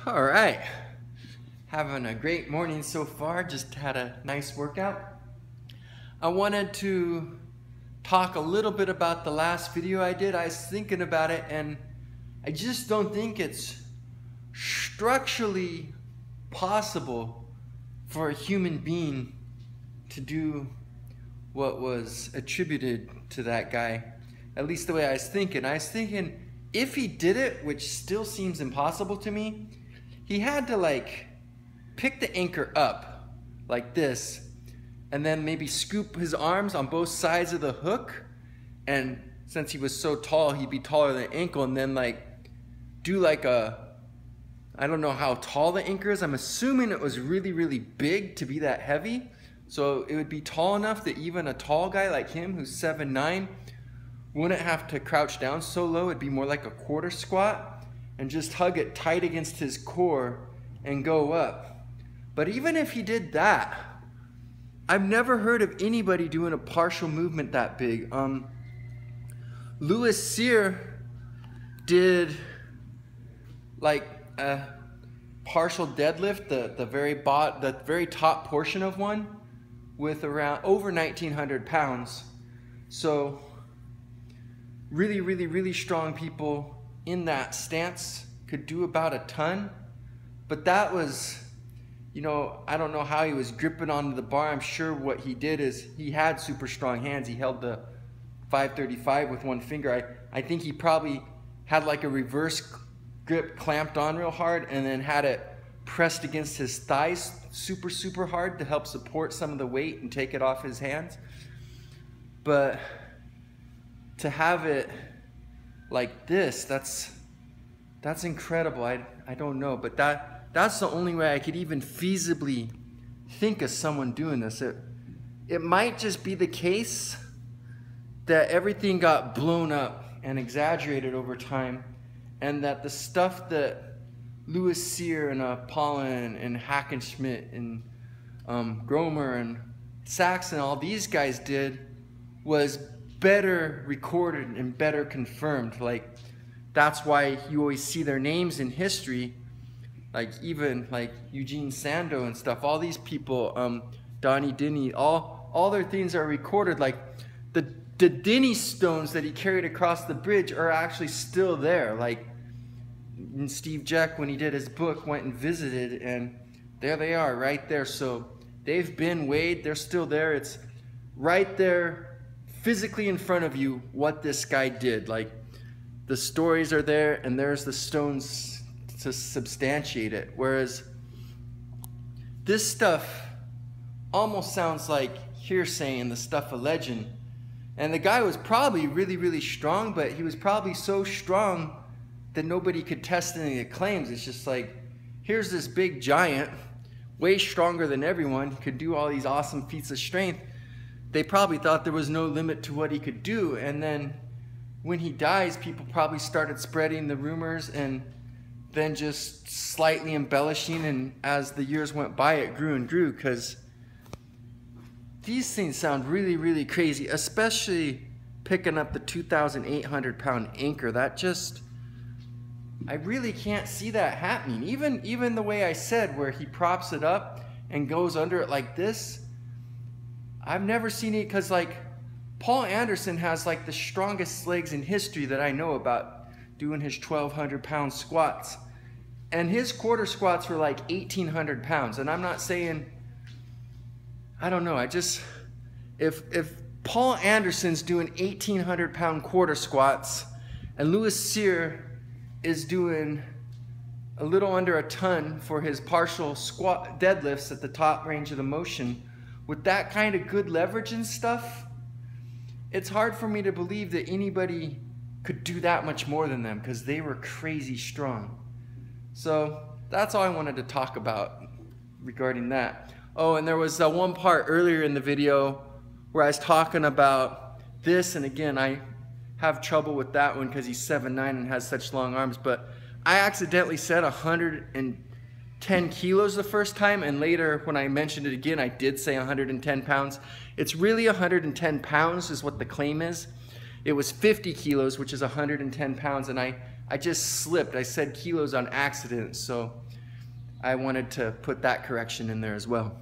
All right, having a great morning so far. Just had a nice workout. I wanted to talk a little bit about the last video I did. I was thinking about it and I just don't think it's structurally possible for a human being to do what was attributed to that guy. At least the way I was thinking. I was thinking if he did it, which still seems impossible to me, he had to like pick the anchor up like this and then maybe scoop his arms on both sides of the hook, and since he was so tall he'd be taller than the ankle, and then like do like a, I don't know how tall the anchor is. I'm assuming it was really big to be that heavy, so it would be tall enough that even a tall guy like him who's 7'9" wouldn't have to crouch down so low. It'd be more like a quarter squat and just hug it tight against his core and go up. But even if he did that, I've never heard of anybody doing a partial movement that big. Louis Cyr did like a partial deadlift, the very top portion of one, with around over 1,900 pounds. So really strong people in that stance could do about a ton. But that was, you know, I don't know how he was gripping onto the bar. I'm sure what he did is he had super strong hands. He held the 535 with one finger. I think he probably had like a reverse grip clamped on real hard and then had it pressed against his thighs super hard to help support some of the weight and take it off his hands. But to have it like this, that's incredible. I don't know, but that's the only way I could even feasibly think of someone doing this. It might just be the case that everything got blown up and exaggerated over time, and that the stuff that Louis Cyr and Paulin and Hackenschmidt and Gromer and Saxon, all these guys did was better recorded and better confirmed. Like, that's why you always see their names in history, like even like Eugene Sandow and stuff. All these people, Donnie Denny, all their things are recorded. Like the Denny stones that he carried across the bridge are actually still there. Like, and Steve Jack, when he did his book, went and visited, and there they are right there. So they've been weighed, they're still there. It's right there physically in front of you what this guy did. Like, the stories are there and there's the stones to substantiate it. Whereas this stuff almost sounds like hearsay and the stuff of legend. And the guy was probably really strong, but he was probably so strong that nobody could test any of the claims. It's just like, here's this big giant, way stronger than everyone, could do all these awesome feats of strength. They probably thought there was no limit to what he could do, and then when he dies, people probably started spreading the rumors and then just slightly embellishing, and as the years went by, it grew and grew, because these things sound really crazy, especially picking up the 2,800 pound anchor. That just, I really can't see that happening. Even the way I said, where he props it up and goes under it like this, I've never seen it, because like Paul Anderson has like the strongest legs in history that I know about, doing his 1,200 pound squats, and his quarter squats were like 1,800 pounds. And I'm not saying, I don't know, I just, if Paul Anderson's doing 1,800 pound quarter squats and Louis Cyr is doing a little under a ton for his partial squat deadlifts at the top range of the motion, with that kind of good leverage and stuff, it's hard for me to believe that anybody could do that much more than them, because they were crazy strong. So that's all I wanted to talk about regarding that. Oh, and there was one part earlier in the video where I was talking about this, and again, I have trouble with that one because he's 7'9" and has such long arms, but I accidentally said 110 kilos the first time, and later when I mentioned it again, I did say 110 pounds. It's really 110 pounds is what the claim is. It was 50 kilos, which is 110 pounds, and I just slipped. I said kilos on accident, so I wanted to put that correction in there as well.